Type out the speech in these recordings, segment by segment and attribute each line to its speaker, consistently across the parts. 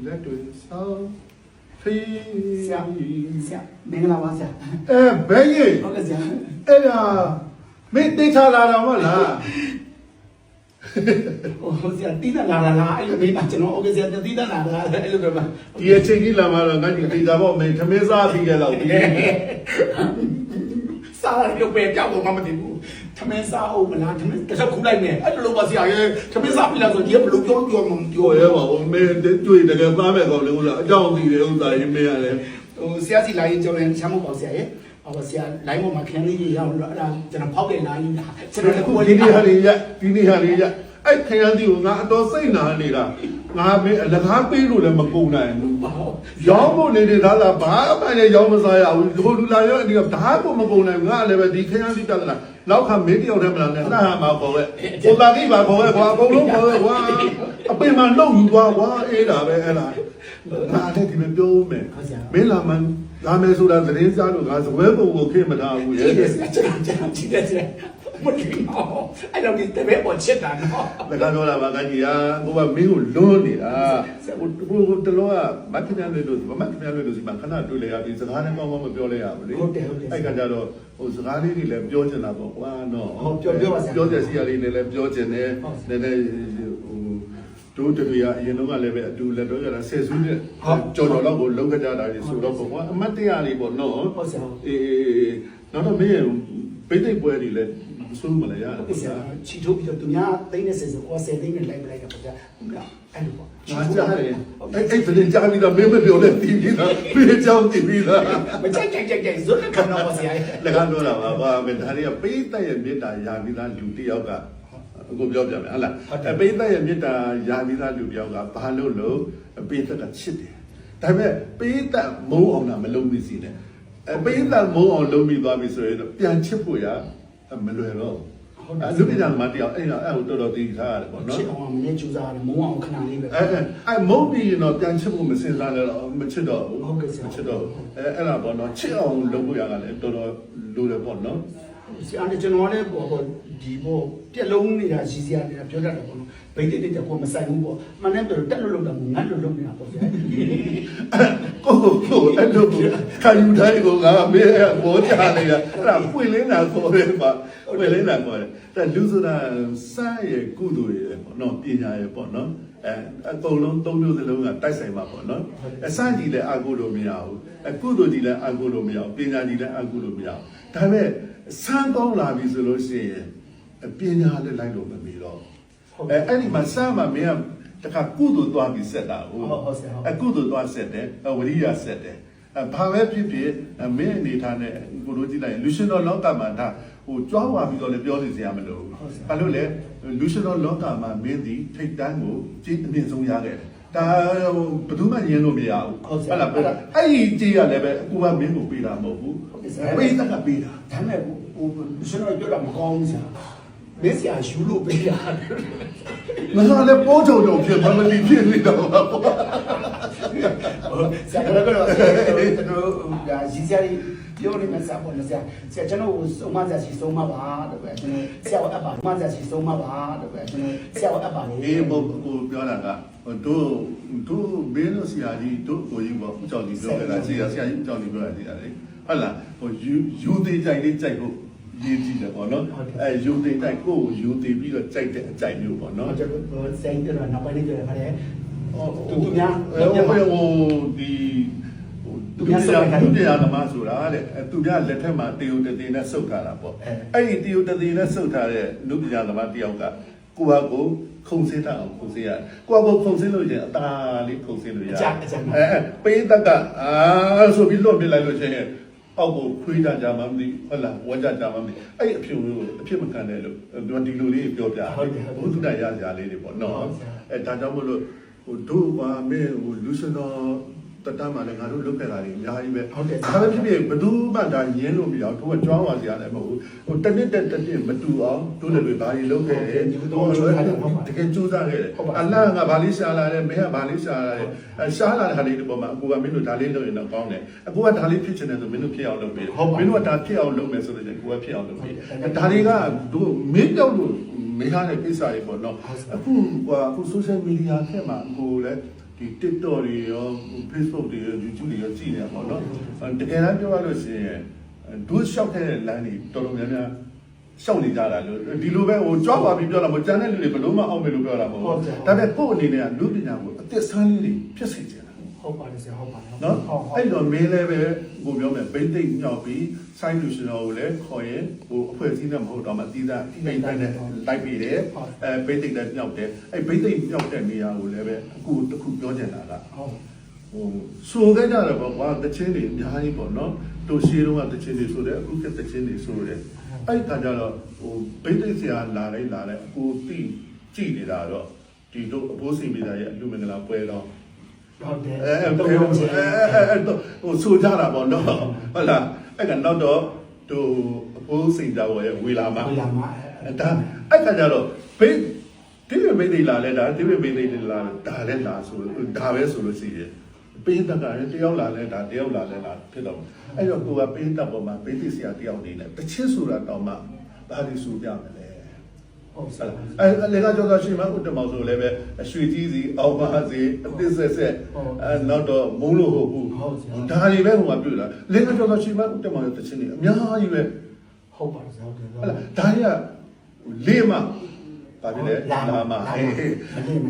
Speaker 1: လက်တွေဆောင်းဖေး
Speaker 2: ဆရာမင်္ဂလာပါဆရာ
Speaker 1: ဘယ်ကြီး
Speaker 2: ဟုတ်ကဲ့ဆရာ
Speaker 1: အဲ့ဒါမင်းသိချလာတာမဟုတ်လား
Speaker 2: ဟိုဆရာတီးတာလာလားအဲ့လိုမိမကျွန်တော်ဟုတ်ကဲ့ဆရာတီးတာလာလားအဲ့လိုပဲပါ
Speaker 1: ဒီအချိန်ကြီးလာမှတော့ငါကြီးသိတာပေါ့မင်းသမင်းစားပြီးကြတော့ဒီ
Speaker 2: စားရုပ်ပဲကြောက်တော့မတည်ဘူးသမင်းစားအောင်မလားသမင်းတစ်ချက်ခုလိုက်နေအဲ့လိုပါဆရာရဲ့သမင်းစားပြီလားဆိုဒီကဘလို့ပြောမှမပြော
Speaker 1: ဟိုရဲပါဦးမင်းတွေ့တကယ်သားမဲ့ကောင်လေဟုတ်လားအကြောင်းသိတယ်ဥစ္စာရေးမင်းရတယ်
Speaker 2: ဟိုဆရာစီလိုင်းကြောင်းရင်ချမ်းမပေါ့ဆရာရဲ့ဟောဆရာလိုင်းပေါ်မှာခန်းလေးရအောင်လို့အဲ့ဒါကျွန်တော်ဖောက်တဲ့လိုင်းကြီးလားကျွန်တော်အခု
Speaker 1: ဒီနေ့ဟာလေးရဒီနေ့ဟာလေးရအဲ့ခရမ်းစီကိုငါအတော်စိတ်နာနေတာငါမင်းအလကားပေးလို့လည်းမကုန်နိုင်ဘူးရောင်းဖို့နေသားလားဘာမှလည်းရောင်းမစားရဘူးဒီလိုလူလာရောဒီကဘာမှမကုန်နိုင်ဘူးငါလည်းပဲဒီခရမ်းစီပြဿနာနောက်ခါမင်းတယောက်တည်းမလားနဲ့အဲ့ဒါမှပေါ်ပဲကိုတာကိပါပေါ်ပဲကွာအကုန်လုံးပေါ်ပဲကွာအပင်မလုံယူသွားကွာအေးတာပဲအဲ့ဒါငါလည်းဒီမပြောမယ်မင်းလာမှဒါမယ်ဆိုတာသတင်းစားလို့ငါစပွဲပုံကိုခေမထားဘူးရဲ့
Speaker 2: ကျွန်တော်ကြည့်တယ်မကြည့်တော့အဲ့တော့ဒီတပည့်ပေါ်ချစ်တာနော်
Speaker 1: ။ဒါကတော့လာပါကကြီးဟာကိုကမင်းကိုလွန်းနေတာ။ဟိုတလောကမတ်ခင်လွဲလို့မတ်ခင်လွဲလို့စီမခဏတွေ့လေရပြီးစကားနဲ့ကောင်းကောင်းမပြောလဲရဘူးလေ။အဲ့ကကြတော့ဟိုစကားလေးတွေလည်းပြောချင်တာပေါ့ကွာနော်။ပြောစရာရှိရလေးလည်းပြောချင်တယ်။နည်းနည်းဟိုတို့တတွေကအရင်တော့ကလည်းပဲအတူလက်တော့ရတာဆယ်စုနှစ်ကြော်တော့ကိုလုံးခကြတာလေဆိုတော့ပေါ့ကွာအမတ်တရားလေးပေါ့နော်။ဟုတ်ဆရာ။အေးနောက်တော့မင်းပိတ်သိပ်ပွဲတွေလည်းဆုံးမလဲရတယ်
Speaker 2: ဆရာချီထုတ်ပြီးတော့သူများသိနေစေဆိုဟော10သိန်းနဲ့လိုက်ပလိုက်တာပေါ့ဗျာဟုတ်လားအဲ့လိုပေါ့
Speaker 1: ။ငါကြားတယ်။အဲ့ဘယ်ကြားပြီးတော့မင်းမပြောနဲ့တီးပြီးတော့ပြေးချောင်းတီးပြီးတော့
Speaker 2: မကြိုက်ဇွတ်ခဏတော့ဆရာ
Speaker 1: လည်းကတော့လာပါဘာပဲဒါတွေကပိဋကရဲ့မေတ္တာယာပြီးသားလူတယောက်ကအခုပြောပြမယ်ဟုတ်လားပိဋကရဲ့မေတ္တာယာပြီးသားလူတယောက်ကဘာလို့လို့ပိဋကချစ်တယ်ဒါပေမဲ့ပိဋကမုန်းအောင်တာမလုံးမိစီနဲ့ပိဋကမုန်းအောင်လုံးမိသွားပြီဆိုရင်တော့ပြန်ချစ်ဖို့ရမလွယ်တော့လူပညာမတရားအဲ့တော့အဲ့တော်တော်သိထားရတယ်ပေါ့နော်
Speaker 2: ချစ်အောင်မင်းကြိုးစားတယ်မုန်းအောင်ခဏလေးပဲ
Speaker 1: အဲ့မုန်းပြီးတော့ပြန်ချစ်ဖို့မစင်စားလည်းမချစ်တော့ဘူးမချစ်တော့အဲ့ဒါပေါ့နော်ချစ်အောင်လုပ်ဖို့ရတာလည်းတော်တော်လိုတယ်ပေါ့နော်
Speaker 2: ဆရာကျွန်တော်လည်းပေါ့ဒီပေါ့ပြက်လုံးနေတာရှိစရာနေတာပြောတတ်တယ်ပေါ့နော်ဘိတ်တိတ်ကိုမဆိုင်ဘူးပေါ့မှန်တယ်ပြောတက်လို့တော့ငတ်လို့လုပ်နေတာပေါ့ဆရာ
Speaker 1: ကိုအဲ့လိုခံယူတိုင်းကိုငါမေးဘောချနေတာအဲ့ဒါပွင့်လင်းတာခေါ်တယ်ပါပွင့်လင်းတာခေါ်တယ်ဒါလူဆိုတာစရဲ့ကုသိုလ်ရဲ့ပေါ့နော်ပညာရဲ့ပေါ့နော်အကုန်လုံးသုံးမျိုးစလုံးကတိုက်ဆိုင်မှာပေါ့နော်အစကြီးလည်းအကုလို့မရဘူးအကုသိုလ်ကြီးလည်းအကုလို့မရဘူးပညာကြီးလည်းအကုလို့မရဘူးဒါပေမဲ့ဆန်းကောင်းလာပြီဆိုလို့ရှိရင်ပညာလည်းလိုက်လို့မမီတော့အဲ့ဒီမှာစမ်းမှာမင်းကတခါကုသိုလ်သွားပြီးဆက်တာဟုတ်ကုသိုလ်သွားဆက်တယ်ဝရိယဆက်တယ်ဘာပဲဖြစ်ဖြစ်မင်းအနေထားနဲ့ကိုလိုကြည့်လိုက်လူရှင်တော်လောကမှာဒါဟိုကြွားဝါပြီးတော့လည်းပြောနေစရာမလိုဘူးဘာလို့လဲလူရှင်တော်လောကမှာမင်းဒီထိတ်တန်းကိုကြည့်အမြင့်ဆုံးရခဲ့တယ်ဒါဘယ်သူမှညင်းလို့မရဘူးဟုတ်လားအဲ့ဒီကြည့်ရလည်းပဲအခုကမင်းကိုပေးတာမဟုတ်ဘူးပေးတတ်တာပေးတာ
Speaker 2: ဒါမဲ့ဟိုကျွန်တော်ပြောတာမကောင်းဘူးဆရာမင်းဆရာယူလို့ပေးတာ
Speaker 1: ငါလည်းပိုးချုံချုံဖြစ်မလီဖြစ်နေတော့ပါ
Speaker 2: ဆရာကတော့ကျွန်တော်ဒါရှိစရာပြောနေမှာစားပေါ်နေဆရာကျွန်တော်စုံမဆရာရှိစုံမပါတော့ပဲကျွန်တော်ဆရာအပ်ပါမဆရာရှိစုံမပါတော့ပဲကျွန်တော်ဆရာအပ်ပါလေ
Speaker 1: အေးဘုကိုပြောတာကတို့ဘင်းလို့ဆရာကြီးတို့ကိုကြီးပေါ့ဦးကြောင်ကြီးပြောခဲ့တာဆရာကြီးဦးကြောင်ကြီးပြောတာလေဟုတ်လားဟိုယူသေးကြိုက်လေးကြိုက်ဖို့ရေးကြည့်တယ်ပေါ့နော်ယူသေးတိုက်ကိုယူသေးပြီးတော့ကြိုက်တဲ့အကြိုက်မျိုးပေါ့နော်
Speaker 2: ကျွန်တော်စိတ်တော့နောက်ပိုင်းလေးပြောရပါတယ်သူများ
Speaker 1: ဟိုဒီသူများသမားဆိုတာတဲ့သူများလက်ထက်မှာတေယုတသေးနဲ့စုပ်ထားတာပေါ့အဲ့ဒီတေယုတသေးနဲ့စုပ်ထားတဲ့လူပညာသမားတယောက်ကကိုဟာကိုခုံစင်းတတ်အောင်ခုံစင်းရတယ်ကိုဟာကိုခုံစင်းလို့ရင်အသာလေးခုံစင်းလို့ရတယ်ပေးတက်ကဆိုပြီးလွတ်ပြလိုက်လို့ရှိရင်အောက်ကိုခွေးကြကြမှမသိဟုတ်လားဝါကြကြမှမသိအဲ့အဖြူမျိုးအဖြစ်မခံတယ်လို့ဒီလိုလေးပြောပြဘုသူတရရလေးတွေပေါ့နော်ဒါကြောင့်မို့လို့ဟိုတို့ကမင်းဟိုလူရှင်တော်တတမှာလည်းငါတို့လုတ်ခဲ့တာတွေအများကြီးပဲဟုတ်တယ်ဒါပဲဖြစ်ဖြစ်ဘယ်သူမှဒါညင်းလို့မရဘူးတို့ကကြွားပါစရာလည်းမဟုတ်ဘူးဟိုတစ်နှစ်တစ်မတူအောင်တို့လည်းဘာတွေလုတ်ခဲ့တယ်တကယ်ကြိုးစားခဲ့တယ်အလ္လာဟ်ကဘာလေးရှာလာတယ်မင်းကဘာလေးရှာလာတယ်ရှာလာတဲ့ဟာလေးတွေပေါ်မှာအကူကမင်းတို့ဒါလေးလုပ်ရင်တော့ကောင်းတယ်အကူကဒါလေးဖြစ်ချင်တယ်ဆိုမင်းတို့ဖြစ်အောင်လုပ်ပေးတယ်မင်းတို့ကဒါဖြစ်အောင်လုပ်မယ်ဆိုလို့ရှိရင်ကိုကဖြစ်အောင်လုပ်ပေးတယ်ဒါတွေကတို့မင်းကြောက်လို့မ မေးရတဲ့ကိစ္စတွေပေါ့နော်အခု social media ထဲမှာကိုလည်းဒီ TikTok တွေရော Facebook တွေရော YouTube တွေရောကြည့်နေရပါတော့တကယ်တမ်းပြောရလို့ရှိရင်ဒုရှောက်တဲ့လမ်းတွေတော်တော်များများရှောက်နေကြတာလို့ဒီလိုပဲဟိုကြွားပါပြီးပြောတာမဟုတ်ကျန်တဲ့လူတွေဘယ်လိုမှအောင်မယ်လို့ပြောတာမဟုတ်ဘူးဒါပေမဲ့ကိုယ့်အနေနဲ့ကလူပညာကိုအသက်ဆန်းလေးတွေဖြစ်စေချင်တာ
Speaker 2: ဟုတ်ပါတယ်ဆရာဟုတ်ပါတယ်
Speaker 1: နော်အဲ့တော့မင်းလည်းပဲကိုပြောမယ်ဘိသိက်ညောက်ပြီး site national ကိုလည်းခေါ်ရင်ဟိုအဖွဲ့အစည်းနဲ့မဟုတ်တော့မှတီးသားပိတ်တိုင်းနဲ့လိုက်ပြီးတယ်ဘိသိက်လည်းညောက်တယ်အဲ့ဘိသိက်ညောက်တဲ့နေရာကိုလည်းပဲအခုတစ်ခုပြောချင်တာက
Speaker 2: ဟုတ်
Speaker 1: ဟိုဆိုခဲ့ကြတယ်ပေါ့ကွာတချင်းတွေအများကြီးပေါ့နော်တို့ရှေးတုန်းကတချင်းတွေဆိုတယ်အခုကတချင်းတွေဆိုတယ်အဲ့ခါကျတော့ဟိုဘိသိက်ဆရာလာလိုက်အခုတိကြည့်နေတာတော့ဒီတို့အဘိုးစီမိသားရဲ့အလူမင်္ဂလာပွဲတော့
Speaker 2: ဟုတ်တယ်
Speaker 1: ဟိုဆိုကြတာပေါ့နော်ဟုတ်လားအဲ့ကနောက်တော့သူအဖိုးစိန်တော်ရဲ့ဝေလာမဒါအဲ့ခါကျတော့ဘေးဒီလိုဘေးတွေလာလဲဒါဒီလိုဘေးတွေလာဒါလည်းလာဆိုဒါပဲဆိုလို့ရှိရင်ပေးတက်ကလည်းတယောက်လာလဲဒါတယောက်လာလဲလာဖြစ်တော့အဲ့တော့ကိုကပေးတက်ပေါ်မှာပေးသိစရာတယောက်နေနဲ့တချစ်ဆိုတာတောင်မှဒါတွေဆိုကြမယ်လေ
Speaker 2: ဟုတ်ဆရာ
Speaker 1: အဲ့လေကကြောတော့ရှိမှဥတ္တမောင်ဆိုလည်းပဲရွှေကြီးစီအောင်ပါစီအသစ်ဆက်နောက်တော့မုံလို့ဟုတ်ဘူးဒါတွေပဲဟိုကတွေ့လာလေကကြောတော့ရှိမှဥတ္တမောင်ရဲ့တချင်တွေအများကြီးပဲ
Speaker 2: ဟုတ်ပါတယ်ဆရာဟုတ်တယ်
Speaker 1: ဟုတ်လားဒါတွေကလေးမှဘာဖြစ်လဲလာမှာ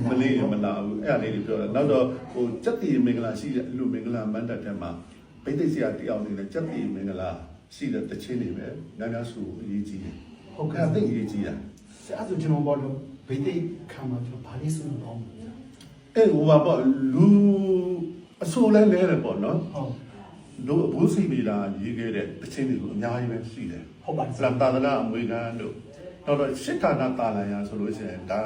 Speaker 1: မလေးမလာဘူးအဲ့အလေးတွေပြောတာနောက်တော့ဟိုစက်တီမင်္ဂလာရှိတဲ့လူမင်္ဂလာမန္တတ်ထဲမှာဗိသိက်ဆရာတယောက်နေနဲ့စက်တီမင်္ဂလာရှိတဲ့တချင်းတွေပဲများများစုအရေးကြီးတယ်ဟုတ်ကဲ့သိအရေးကြီးတာ
Speaker 2: ဆရာတို့ကျွန်တော်บอกလို့ဗိသိက်ခံမှာကျွန်တော်ဗာလေးဆုံးတော့
Speaker 1: အဲ့ဟိုပါပေါ့လူအဆိုးလဲလဲတယ်ပေါ့နော်
Speaker 2: ဟုတ်
Speaker 1: တို့အဘိုးစီမီလာရေးခဲ့တဲ့တချင်းတွေကိုအများကြီးပဲရှိတယ်
Speaker 2: ဟုတ်ပါတယ်
Speaker 1: စလမ်တာဒနာအမွေခံတို့တော့ရှစ်ဌာနတာလန်ရဆိုလို့ရှိရင်ဒါ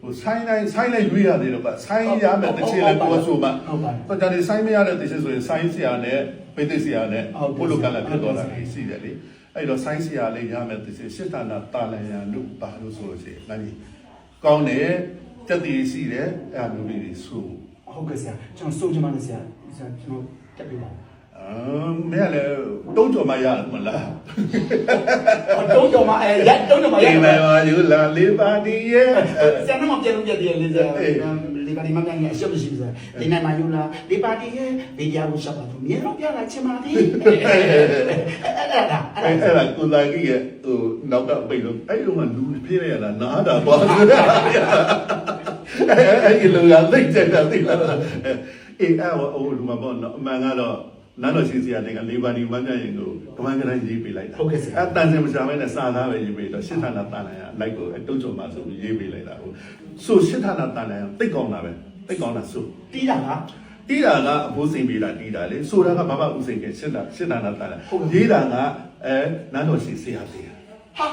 Speaker 1: ဟိုဆိုင်းလိုက်ရွေးရတယ်လို့ကဆိုင်းရမယ်တချင်းလည်းကိုဆိုမှတော့ဒါတွေဆိုင်းမရတဲ့တချင်းဆိုရင်ဆိုင်းဆရာနဲ့ပိသိဆရာနဲ့ဘုလိုကလည်းဖြစ်သွားတာရှိတယ်လေအဲ့တော့ဆိုင်းဆရာလေးရမယ်တချင်းရှစ်ဌာနတာလန်ရလို့ဘာလို့ဆိုလို့ရှိရင်လည်းကောင်းတယ်တက်တည်ရှိတယ်အဲ့လိုမျိုးတွေဆို
Speaker 2: ဟုတ်ကဲ့ဆရာကျွန်တော်ဆိုချင်ပါတယ်ဆရာကျွန်တော်တက်ပြပါ
Speaker 1: မင်းလည်းတုံးကြော်မှရတယ်မလား
Speaker 2: တုံးကြော်မှရက်တုံးကြော်မှ
Speaker 1: ရတယ်ဒီမှာယူလာလေးပါတီရဲ့
Speaker 2: ဆရာမပြန်လို့ပြတ်တယ်လေဆရာလေးပါတီမပြန်ရင်အရှုပ်မရှိဘူးဆရာဒီနိုင်မှာယူလာလေးပါတီရဲ့ဗီဒီယိုကိုရှော့ပါသူမြေတော့ပြလာချင်ပါသေး
Speaker 1: အဲ့ဒါကိုလာကြီးရဲ့ဟိုနောက်ကပိတ်လို့အဲ့လိုမှလူပြည့်ရလားနားတာပေါ့အဲ့ဒီလိုကသိတဲ့တာသိလားအေးအဲ့ဟိုလူမပေါ့နော်အမှန်ကတော့နားတော်ရှိစရာတွေကလေးပါးဒီမှန်းကြရင်ကိုကမန်းကတိုင်းရေးပေးလိုက်တာ
Speaker 2: ဟုတ်ကဲ့ဆရာ
Speaker 1: အဲ့တန်စင်မချမဲနဲ့စာသားပဲရေးပေးတော့ရှစ်ဌာနတန်လန်ရလိုက်ကိုတုံးချုံမှာဆိုပြီးရေးပေးလိုက်တာဟုတ်ဆိုရှစ်ဌာနတန်လန်ရတိတ်ကောင်းတာပဲတိတ်ကောင်းတာဆို
Speaker 2: တီးတာကအ
Speaker 1: ဖိုးစိန်ပေးတာတီးတာလေဆိုတာကဘာမှဥစိန်ကရှစ်ဌာနတန်လန်ရေးတာကနားတော်ရှိစရာတွေ
Speaker 2: ဟာ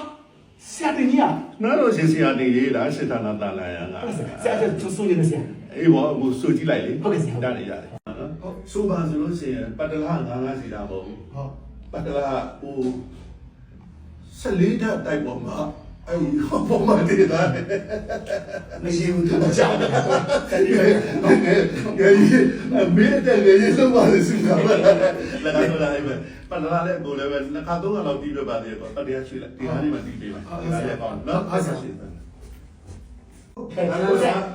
Speaker 2: ဆရာတင်ကြီးอ่ะ
Speaker 1: နားတော်ရှိစရာတွေရေးတာရှစ်ဌာနတန်လန်ရက
Speaker 2: ဆရာကျဆိုနေတယ်ဆရာ
Speaker 1: အေးဘောဟိုဆိုကြည့်လိုက်လေ
Speaker 2: ဟုတ်ကဲ့ဆရာ
Speaker 1: ဒါနေရတယ်ဆိုပါဆိုလို့ရှိရင်ပတ္တလာငါးစီတာပေါ့ဟုတ်ပတ္တလာဟို14ဓာတ်တိုက်ပေါ်မှာအဲ့ပေါ်မှာတည်တာ
Speaker 2: မရှိဘူးသူကြောက်တယ်
Speaker 1: မေးတဲ့လေဆိုပါလေစကားလာလာလိုက်ပဲပတ္တလာလည်းကိုလည်းပဲနှစ်ခါသုံးခါလောက်တီးပြပါသေးတယ်ပေါ့တရားရှိလိုက်ဒီဟာလေးမှတီးပေးပါဒါလည်းပေါ့နော်
Speaker 2: အားစားရှိတယ်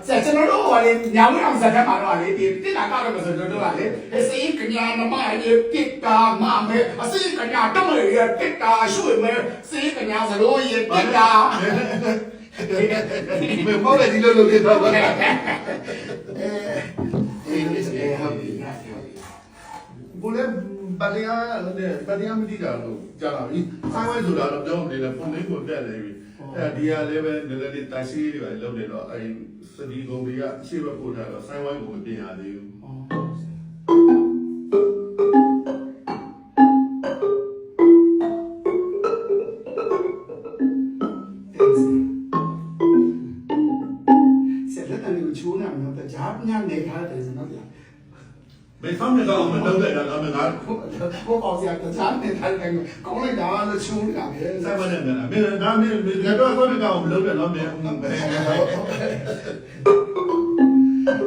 Speaker 2: ဆက်ကျွန်တော်တို့ကလေညောင်အောင်စက်ထဲမှာတော့လေဒီတိလာကတော့မဆိုကျွန်တော်တို့ကလေအစိကညာနမရဲ့တိတာမမဲအစိကညာတမရဲ့တိတာရွှေမဲစိကညာစလို့ရဲ့တိတာ
Speaker 1: မေမောလည်းဒီလိုလုပ်ပြတော့ပါဘုလည်းပလျာမတိတာလို့ကြားလာပြီဆိုင်းဝဲဆိုတာတော့ပြောနေတယ်ပုံလေးကိုတက်နေပြီဒီဟာလည်းပဲနည်းနည်းလေးတရှိတွေပဲလုပ်နေတော့အဲဒီစတီကုံတွေကအရှိဘပို့ထားတော့ဆိုင်းဝိုင်းကိုမပြင်ရသေးဘူး
Speaker 2: ဆက်လက်တယ်ကိုချိုးနေမှာတော့ဂျားညနေထားတယ်ဆိုတော့
Speaker 1: 没方面搞我们都在这，他们拿
Speaker 2: 我保险个咱们他那个搞那家伙是穷的，
Speaker 1: 三万两的了，没人拿没那多方面搞我们都在那边，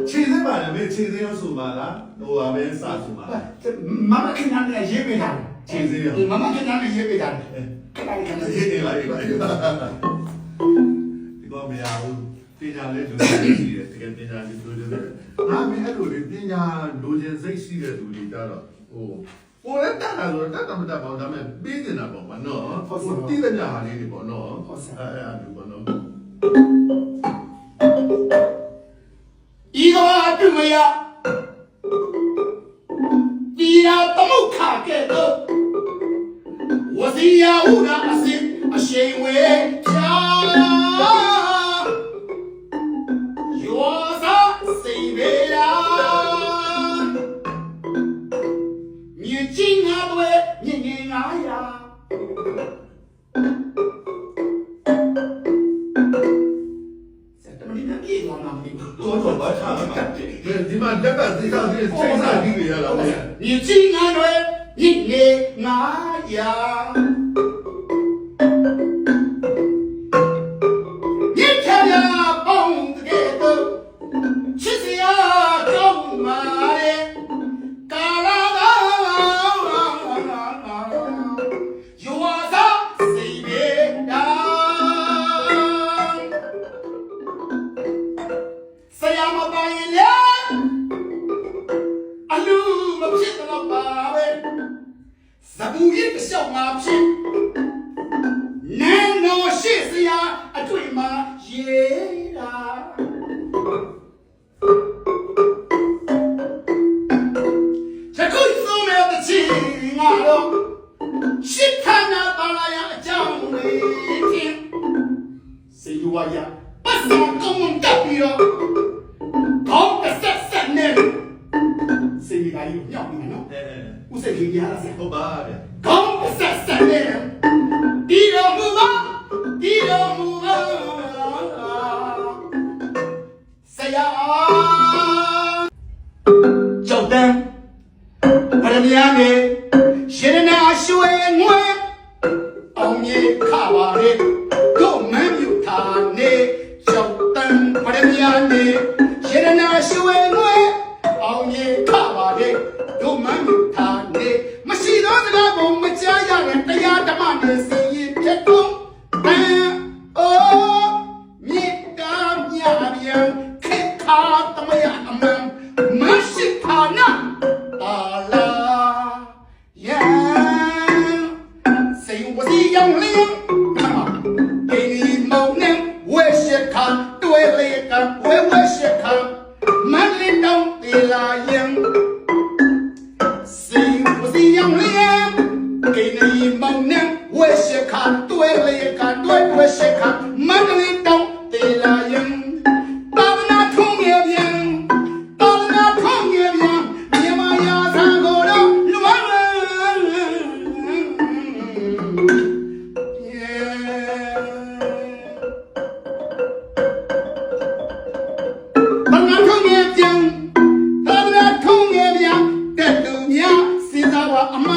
Speaker 1: 七十万的没七十要数嘛啦，我还没啥数嘛。
Speaker 2: 这妈妈看他那也没他，
Speaker 1: 七十要，
Speaker 2: 妈妈看他那也没他，看他看他
Speaker 1: 也来一个。တော့မရဘူးပညာလေးလူတွေရှိတယ်တကယ်ပညာလေးလူတွေငါမင်းအဲ့လိုလေပညာလူချင်းစိတ်ရှိတဲ့လူတွေကြတော့ဟိုကိုယ်တက်တာဆိုတော့တက်မတက်ပါဘူးဒါပေမဲ့ပြီးနေတာပေါ့မနော်ဟိုတိတဲ့ညာဟာလေးတွေပေါ့နော်အဲ့ဒါလူပေါ့နော်
Speaker 2: ဤသောအပြုမယဒီရာသမုခကဲ့သို့ဝစီယာဟုရာအစဉ်အရှိန်ဝေချာယောသာစိတ်ဝေလာမြင့်ချင်းငါတွေမြင့်ငယ်ငါရာစက်တမနီကပြေသွားမှာမဟုတ်ဘူး
Speaker 1: တော့ဘာသာဒီမှာတက်ကသိတာဒီစိတ်စာကြည့်ရတာလေ
Speaker 2: မြင့်ချင်းငါတွေမြင့်ငယ်ငါရာဇဘူရင်တစ်လျှောက်မှာဖြစ်နန်းတော်ရှိစရာအတွေ့မှာရေးတာယခုဆုံးမဲ့တဲ့ချင်းငါတော့ရှစ်ခါနာပါလာရအကြောင်းလေးချင်းစေယူဝါရပတ်စံကုန်းတက်ပြီးတော့ခေါင်းတစ်ဆက်နဲ့စေယူကယူညောက်နေနော်ဦးစိတ်ကြီးရတာဆက်
Speaker 1: ဟုတ်ပါဗျာ
Speaker 2: ကောင်းဆက်နဲ့ဒီတော်မူပါဆရာကြောက်တန်းဗရမယာနေရှင်နာရွှေငွေအောင်ကြီးခပါလေတို့မမ်းမြူထာနေကြောက်တန်းဗရမယာနေရှင်နာရွှေငွေအောင်ကြီးခပါလေတို့မမ်းမြူထာနေမရှိသောစကားကိုမကြားရတဲ့တရားဓမ္မနဲ့စီရင်ဖြစ်တော့ဘန်အိုးမြေတားမြပြန်ခေခါတမယအမန်မရှိခါနာပါလာယံစေဝစီယံလင်းအိနီမောင်နဲ့ဝဲရှိခါတွေ့လေကဝဲရှိခါမန်လင်းတောင်းတေလာယံ给你梦呢，我是看对了也看对，我是看满里头的来人，到那空也bien，到那空也bien，你妈呀三个人乱了，到那空也bien，到那空也bien，这都呀是咱我阿妈。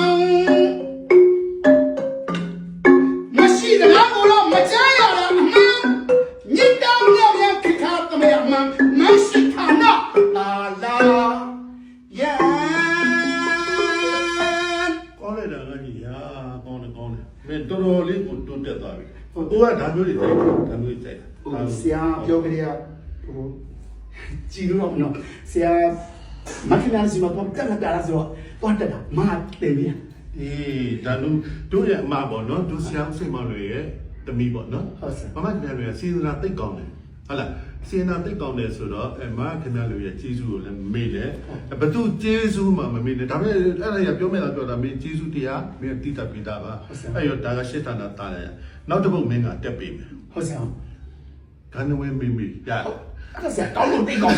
Speaker 1: တော်တော်လေးကိုတွန်းတက်သွားပြီ။ဟိုကဒါမျိုးတွေတိုက်တယ်ဒါမျိုးတွေတိုက်တာ
Speaker 2: ။ဆရာပြောကြရဟိုကြည့်လို့တော့ဆရာမခင်ဗျားစီမတော့တက်လာဆိုတော့တက်တာမတင်ပြီ
Speaker 1: ။အေးဒါတို့ရဲ့အမပေါ့နော်တို့ဆရာစိတ်မလို့ရဲ့တမီပေါ့နော်
Speaker 2: ။ဟုတ်ဆရာ
Speaker 1: ။မမခင်ဗျားတို့ရဲ့စေတနာသိကောင်းတယ်။ဟုတ်လား။စေတနာသိကောင်းတယ်ဆိုတော့မခင်ဗျားတို့ရဲ့ကျေးဇူးကိုလည်းမေ့တယ်။ဘသူကျေးဇူးမှမမေ့နဲ့ဒါပေမဲ့အဲ့ဒါရပြောမဲ့တာပြောတာမင်းကျေးဇူးတရားမင်းတိတတ်ပြီးသားပါ။အဲ့ရောဒါကရှစ်ဌာနတားရ။နောက်တစ်ပုတ်မင်းကတက်ပေးမယ်
Speaker 2: ။ဟုတ်ဆရာ
Speaker 1: ။ခဏဝဲမေးမေးရ။
Speaker 2: အဲ့ဒါဆရာကောင်းလို့သိကောင်း